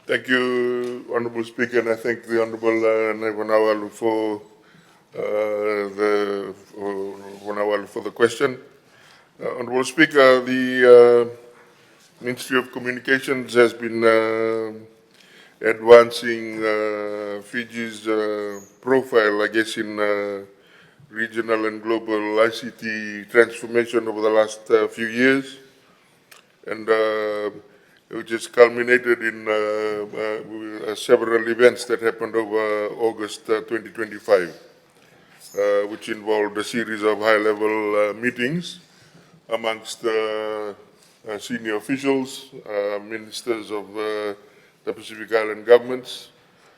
Thank you, Honourable Speaker, and I thank the Honourable Manoa for the question. Honourable Speaker, the Ministry of Communications has been advancing Fiji's profile, I guess, in regional and global ICT transformation over the last few years, and which has culminated in several events that happened over August 2025, which involved a series of high-level meetings amongst senior officials, ministers of the Pacific Island governments,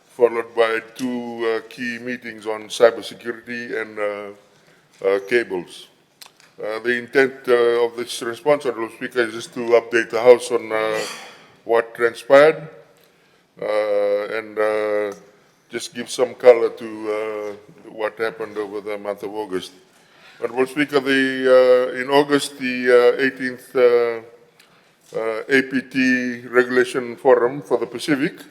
followed by two key meetings on cybersecurity and cables. The intent of this response, Honourable Speaker, is just to update the House on what transpired and just give some color to what happened over the month of August. Honourable Speaker, in August, the 18th APT Regulation Forum for the Pacific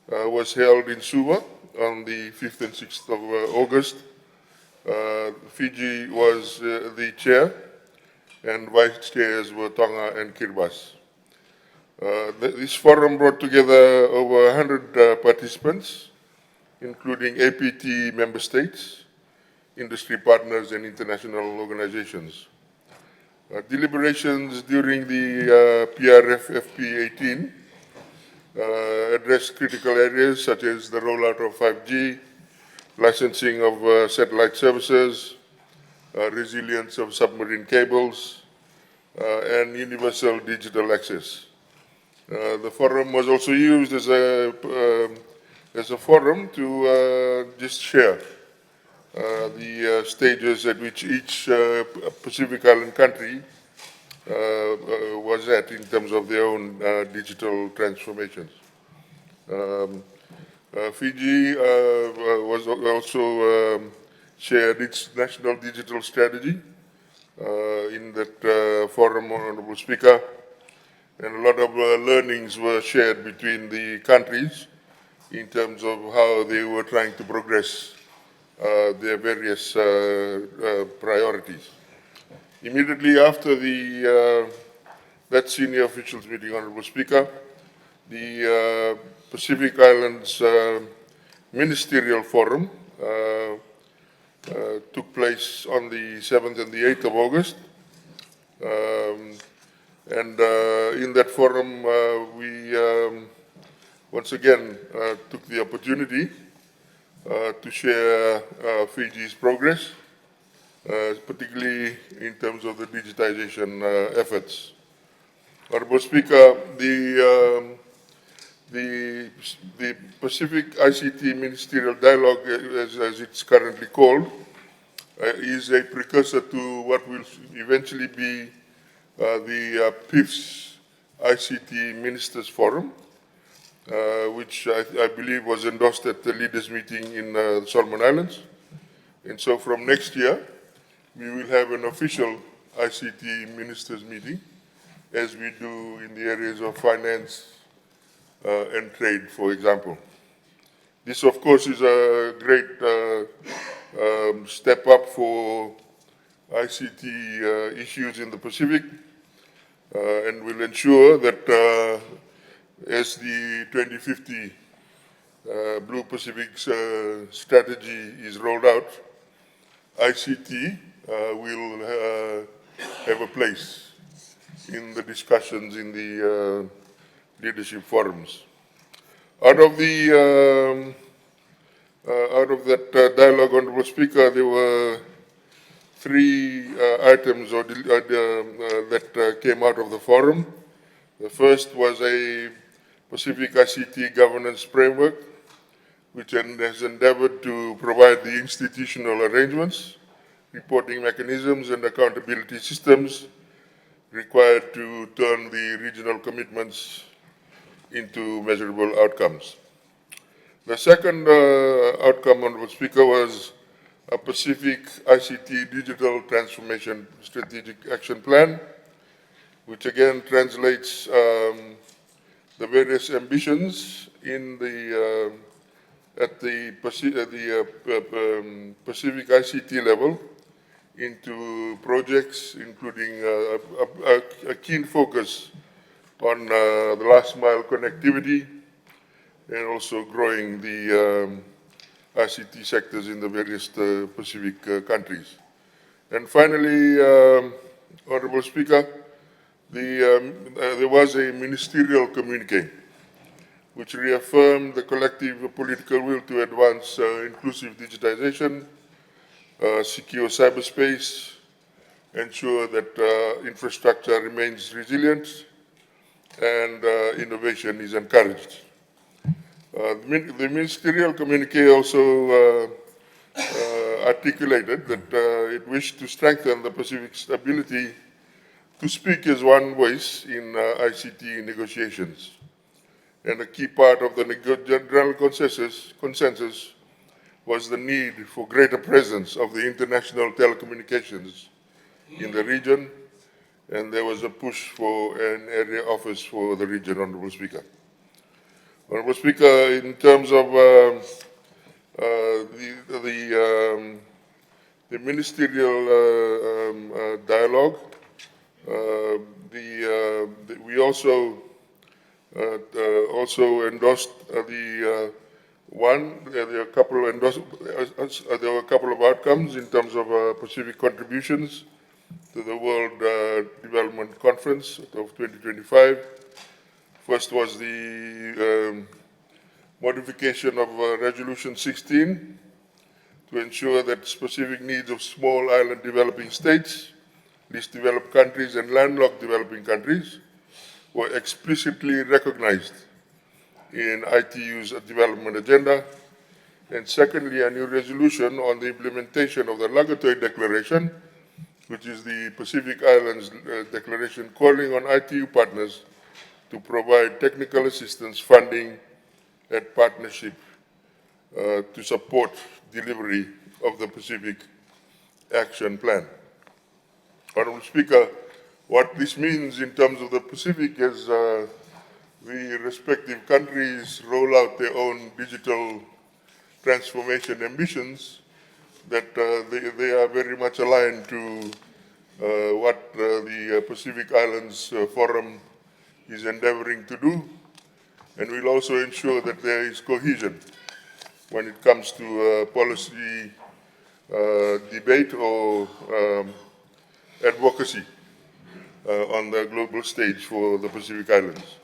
was held in Suva on the 5th and 6th of August. Fiji was the chair, and vice chairs were Tonga and Kiribati. This forum brought together over 100 participants, including APT member states, industry partners, and international organizations. Deliberations during the PRF FP18 addressed critical areas such as the rollout of 5G, licensing of satellite services, resilience of submarine cables, and universal digital access. The forum was also used as a forum to just share the stages at which each Pacific Island country was at in terms of their own digital transformations. Fiji was also shared its national digital strategy in that forum, Honourable Speaker, and a lot of learnings were shared between the countries in terms of how they were trying to progress their various priorities. Immediately after that senior officials meeting, Honourable Speaker, the Pacific Islands Ministerial Forum took place on the 7th and the 8th of August. In that forum, we once again took the opportunity to share Fiji's progress, particularly in terms of the digitization efforts. Honourable Speaker, the Pacific ICT Ministerial Dialogue, as it's currently called, is a precursor to what will eventually be the PIF's ICT Ministers Forum, which I believe was endorsed at the leaders' meeting in the Solomon Islands. And so from next year, we will have an official ICT Ministers meeting, as we do in the areas of finance and trade, for example. This, of course, is a great step up for ICT issues in the Pacific, and will ensure that as the 2050 Blue Pacific strategy is rolled out, ICT will have a place in the discussions in the leadership forums. Out of that dialogue, Honourable Speaker, there were three items that came out of the forum. The first was a Pacific ICT governance framework, which has endeavored to provide the institutional arrangements, reporting mechanisms, and accountability systems required to turn the regional commitments into measurable outcomes. The second outcome, Honourable Speaker, was a Pacific ICT Digital Transformation Strategic Action Plan, which again translates the various ambitions in at the Pacific ICT level into projects, including a keen focus on the last mile connectivity and also growing the ICT sectors in the various Pacific countries. And finally, Honorable Speaker, there was a ministerial communique which reaffirmed the collective political will to advance inclusive digitization, secure cyberspace, ensure that infrastructure remains resilient, and innovation is encouraged. The ministerial communique also articulated that it wished to strengthen the Pacific's ability to speak as one voice in ICT negotiations. And a key part of the general consensus was the need for greater presence of the international telecommunications in the region, and there was a push for an area office for the region, Honorable Speaker. Honorable Speaker, in terms of the ministerial dialogue, we also endorsed there were a couple of outcomes in terms of Pacific contributions to the World Development Conference of 2025. First was the modification of Resolution 16 to ensure that specific needs of small island developing states, least developed countries, and landlocked developing countries were explicitly recognized in ITU's development agenda. And secondly, a new resolution on the implementation of the Lagatoy Declaration, which is the Pacific Islands Declaration calling on ITU partners to provide technical assistance, funding, and partnership to support delivery of the Pacific Action Plan. Honorable Speaker, what this means in terms of the Pacific is the respective countries roll out their own digital transformation ambitions, that they are very much aligned to what the Pacific Islands Forum is endeavoring to do, and will also ensure that there is cohesion when it comes to policy debate or advocacy on the global stage for the Pacific Islands.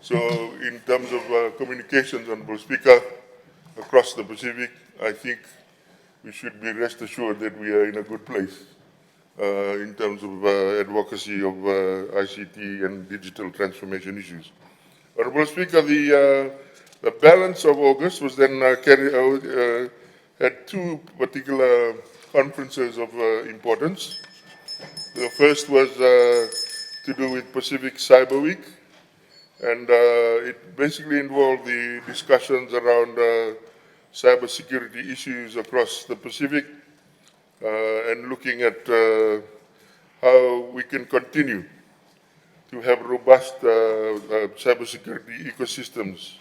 So in terms of communications, Honorable Speaker, across the Pacific, I think we should be rest assured that we are in a good place in terms of advocacy of ICT and digital transformation issues. Honorable Speaker, the balance of August was then had two particular conferences of importance. The first was to do with Pacific Cyber Week, and it basically involved the discussions around cybersecurity issues across the Pacific and looking at how we can continue to have robust cybersecurity ecosystems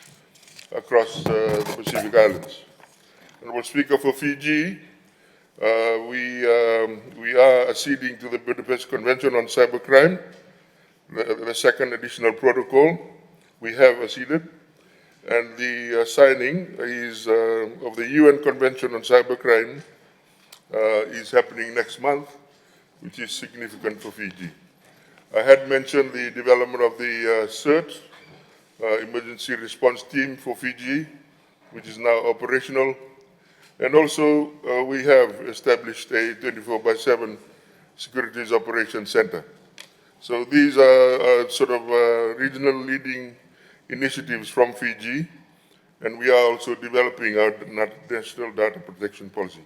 across the Pacific Islands. Honorable Speaker, for Fiji, we are acceding to the Budapest Convention on Cybercrime, the second additional protocol. We have acceded, and the signing is of the UN Convention on Cybercrime is happening next month, which is significant for Fiji. I had mentioned the development of the CERT, Emergency Response Team for Fiji, which is now operational. And also, we have established a 24/7 Securities Operations Center. So these are sort of regional leading initiatives from Fiji, and we are also developing our national data protection policy.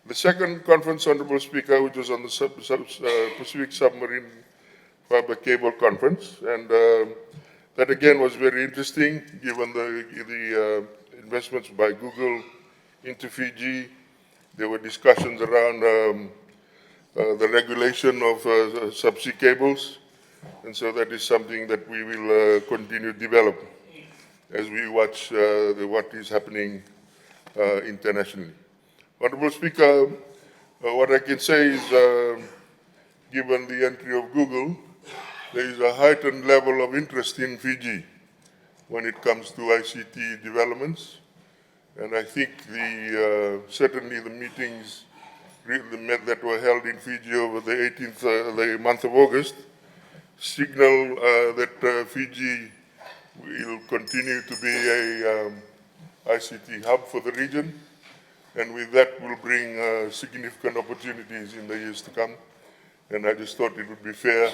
The second conference, Honorable Speaker, which was on the Pacific Submarine Fiber Cable Conference, and that again was very interesting given the investments by Google into Fiji. There were discussions around the regulation of subsea cables, And so that is something that we will continue to develop as we watch what is happening internationally. Honorable Speaker, what I can say is, given the entry of Google, there is a heightened level of interest in Fiji when it comes to ICT developments. And I think certainly the meetings that were held in Fiji over the 18th, the month of August, signal that Fiji will continue to be a ICT hub for the region, and with that will bring significant opportunities in the years to come. And I just thought it would be fair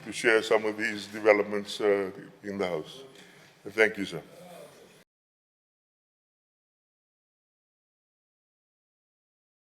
to share some of these developments in the House. Thank you, sir.